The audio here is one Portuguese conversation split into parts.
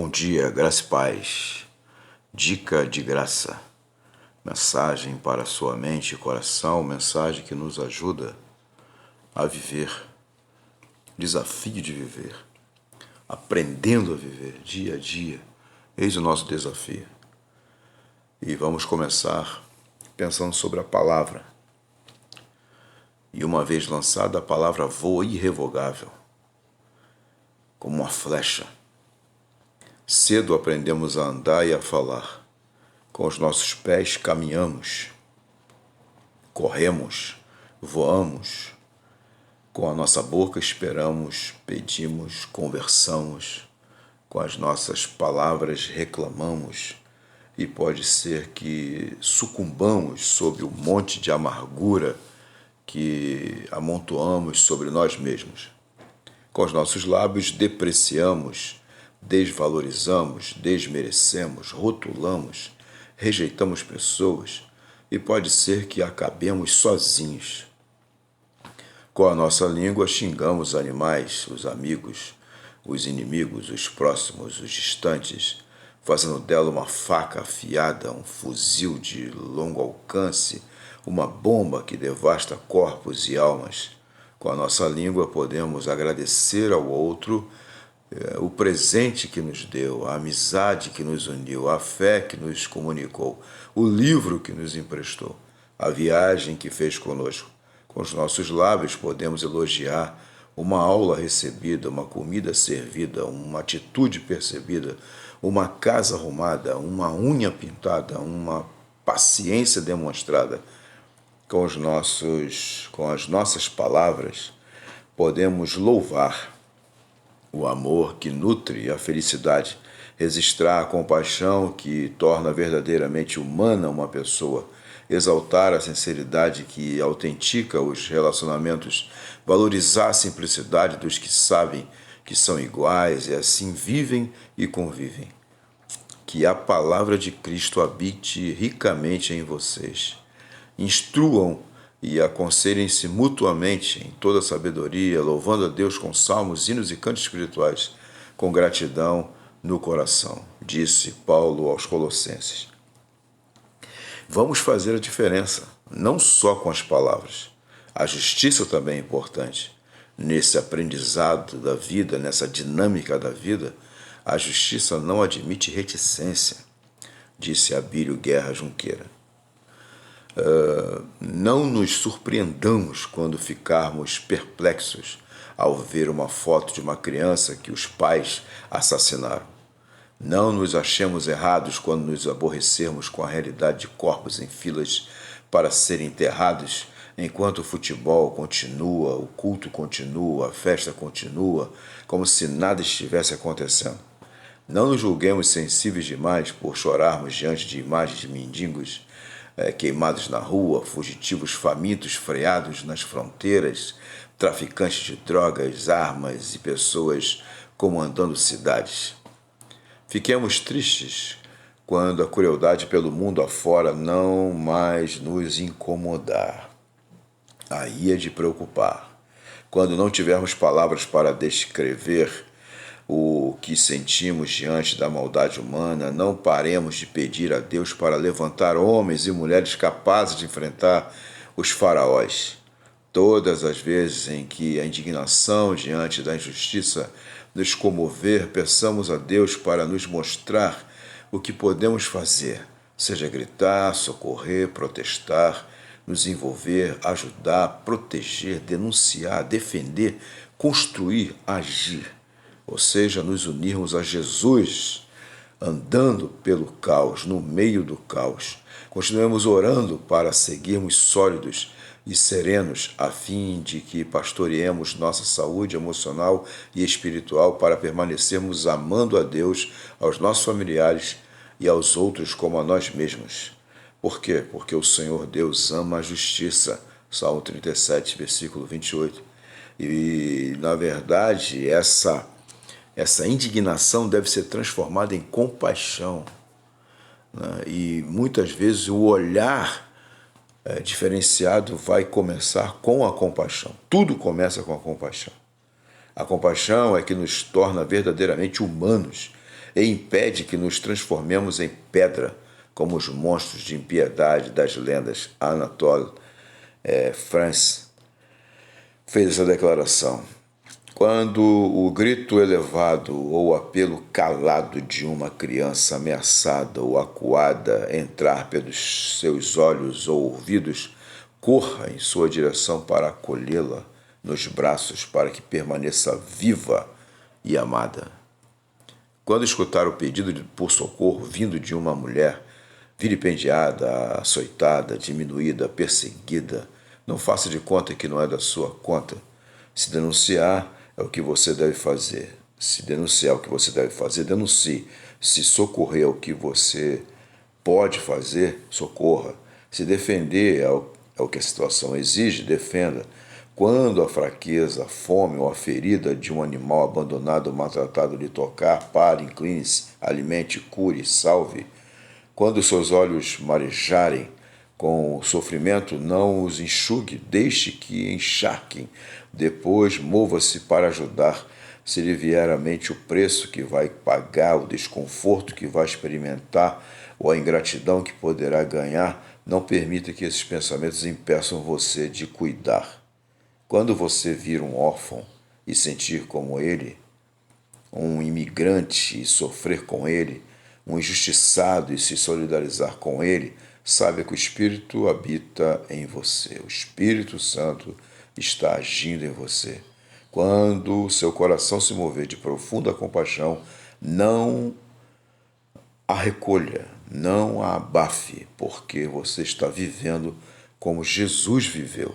Bom dia, graça e paz. Dica de graça. Mensagem para sua mente e coração, mensagem que nos ajuda a viver. Desafio de viver. Aprendendo a viver dia a dia. Eis o nosso desafio. E vamos começar pensando sobre a palavra. E uma vez lançada, a palavra voa irrevogável, como uma flecha. Cedo aprendemos a andar e a falar. Com os nossos pés caminhamos, corremos, voamos. Com a nossa boca esperamos, pedimos, conversamos. Com as nossas palavras reclamamos. E pode ser que sucumbamos sob o monte de amargura que amontoamos sobre nós mesmos. Com os nossos lábios depreciamos, desvalorizamos, desmerecemos, rotulamos, rejeitamos pessoas e pode ser que acabemos sozinhos. Com a nossa língua xingamos animais, os amigos, os inimigos, os próximos, os distantes, fazendo dela uma faca afiada, um fuzil de longo alcance, uma bomba que devasta corpos e almas. Com a nossa língua podemos agradecer ao outro o presente que nos deu, a amizade que nos uniu, a fé que nos comunicou, o livro que nos emprestou, a viagem que fez conosco. Com os nossos lábios podemos elogiar uma aula recebida, uma comida servida, uma atitude percebida, uma casa arrumada, uma unha pintada, uma paciência demonstrada. Com as nossas palavras podemos louvar o amor que nutre a felicidade, registrar a compaixão que torna verdadeiramente humana uma pessoa, exaltar a sinceridade que autentica os relacionamentos, valorizar a simplicidade dos que sabem que são iguais e assim vivem e convivem. Que a palavra de Cristo habite ricamente em vocês. Instruam e aconselhem-se mutuamente em toda sabedoria, louvando a Deus com salmos, hinos e cantos espirituais, com gratidão no coração, disse Paulo aos Colossenses. Vamos fazer a diferença, não só com as palavras. A justiça também é importante. Nesse aprendizado da vida, nessa dinâmica da vida, a justiça não admite reticência, disse Abílio Guerra Junqueira. Não nos surpreendamos quando ficarmos perplexos ao ver uma foto de uma criança que os pais assassinaram. Não nos achemos errados quando nos aborrecermos com a realidade de corpos em filas para serem enterrados, enquanto o futebol continua, o culto continua, a festa continua, como se nada estivesse acontecendo. Não nos julguemos sensíveis demais por chorarmos diante de imagens de mendigos queimados na rua, fugitivos famintos freados nas fronteiras, traficantes de drogas, armas e pessoas comandando cidades. Fiquemos tristes quando a crueldade pelo mundo afora não mais nos incomodar. Aí é de preocupar. Quando não tivermos palavras para descrever o que sentimos diante da maldade humana, não paremos de pedir a Deus para levantar homens e mulheres capazes de enfrentar os faraós. Todas as vezes em que a indignação diante da injustiça nos comover, peçamos a Deus para nos mostrar o que podemos fazer, seja gritar, socorrer, protestar, nos envolver, ajudar, proteger, denunciar, defender, construir, agir. Ou seja, nos unirmos a Jesus, andando pelo caos, no meio do caos. Continuemos orando para seguirmos sólidos e serenos, a fim de que pastoreemos nossa saúde emocional e espiritual para permanecermos amando a Deus, aos nossos familiares e aos outros como a nós mesmos. Por quê? Porque o Senhor Deus ama a justiça. Salmo 37, versículo 28. E, na verdade, essa indignação deve ser transformada em compaixão, né? E muitas vezes o olhar diferenciado vai começar com a compaixão. Tudo começa com a compaixão. A compaixão é que nos torna verdadeiramente humanos, e impede que nos transformemos em pedra, como os monstros de impiedade das lendas. Anatole France fez essa declaração. Quando o grito elevado ou o apelo calado de uma criança ameaçada ou acuada entrar pelos seus olhos ou ouvidos, corra em sua direção para acolhê-la nos braços para que permaneça viva e amada. Quando escutar o pedido por socorro vindo de uma mulher vilipendiada, açoitada, diminuída, perseguida, não faça de conta que não é da sua conta. Se denunciar é o que você deve fazer. Se denunciar o que você deve fazer, denuncie. Se socorrer é o que você pode fazer, socorra. Se defender é o que a situação exige, defenda. Quando a fraqueza, a fome ou a ferida de um animal abandonado ou maltratado lhe tocar, pare, incline-se, alimente, cure, salve. Quando seus olhos marejarem com o sofrimento, não os enxugue, deixe que encharquem. Depois, mova-se para ajudar. Se lhe vier à mente o preço que vai pagar, o desconforto que vai experimentar ou a ingratidão que poderá ganhar, não permita que esses pensamentos impeçam você de cuidar. Quando você vir um órfão e sentir como ele, um imigrante e sofrer com ele, um injustiçado e se solidarizar com ele, saiba que o Espírito habita em você. O Espírito Santo está agindo em você. Quando seu coração se mover de profunda compaixão, não a recolha, não a abafe, porque você está vivendo como Jesus viveu.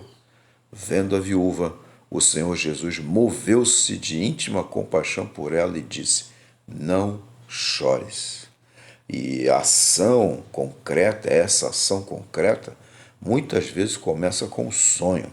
Vendo a viúva, o Senhor Jesus moveu-se de íntima compaixão por ela e disse: não chores. E a ação concreta, essa ação concreta, muitas vezes começa com um sonho.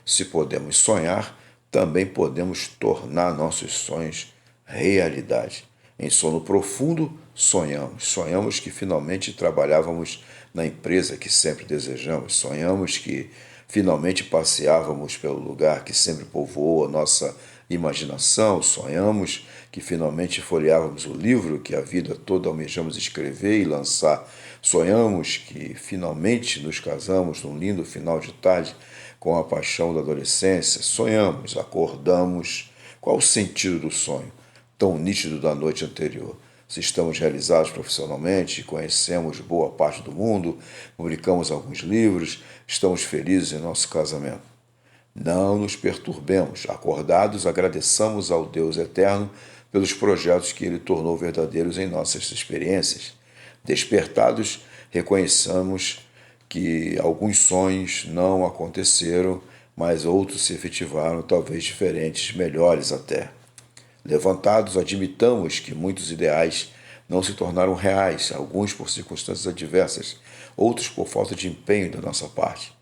Se podemos sonhar, também podemos tornar nossos sonhos realidade. Em sono profundo, sonhamos. Sonhamos que finalmente trabalhávamos na empresa que sempre desejamos. Sonhamos que finalmente passeávamos pelo lugar que sempre povoou a nossa imaginação. Sonhamos que finalmente folheávamos o livro que a vida toda almejamos escrever e lançar. Sonhamos que finalmente nos casamos num lindo final de tarde com a paixão da adolescência. Sonhamos, acordamos. Qual o sentido do sonho, tão nítido da noite anterior? Se estamos realizados profissionalmente, conhecemos boa parte do mundo, publicamos alguns livros, estamos felizes em nosso casamento. Não nos perturbemos. Acordados, agradeçamos ao Deus eterno pelos projetos que Ele tornou verdadeiros em nossas experiências. Despertados, reconheçamos que alguns sonhos não aconteceram, mas outros se efetivaram, talvez diferentes, melhores até. Levantados, admitamos que muitos ideais não se tornaram reais, alguns por circunstâncias adversas, outros por falta de empenho da nossa parte.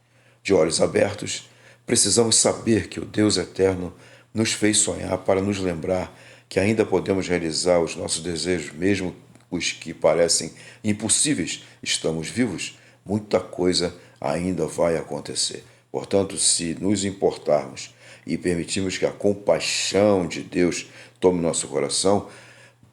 De olhos abertos, precisamos saber que o Deus eterno nos fez sonhar para nos lembrar que ainda podemos realizar os nossos desejos, mesmo os que parecem impossíveis. Estamos vivos, muita coisa ainda vai acontecer. Portanto, se nos importarmos e permitirmos que a compaixão de Deus tome nosso coração,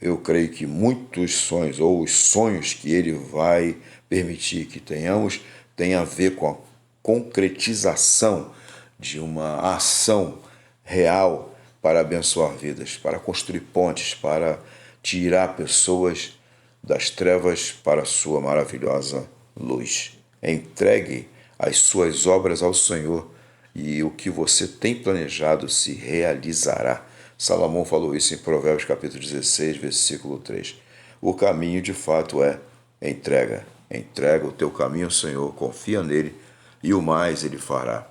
eu creio que muitos sonhos, ou os sonhos que Ele vai permitir que tenhamos, tem a ver com a concretização de uma ação real para abençoar vidas, para construir pontes, para tirar pessoas das trevas para a sua maravilhosa luz. Entregue as suas obras ao Senhor e o que você tem planejado se realizará. Salomão falou isso em Provérbios capítulo 16, versículo 3. O caminho de fato é entrega. Entrega o teu caminho ao Senhor, confia nele e o mais ele fará.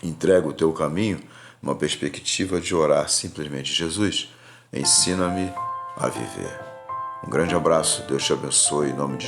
Entrega o teu caminho numa perspectiva de orar simplesmente: Jesus, ensina-me a viver. Um grande abraço, Deus te abençoe em nome de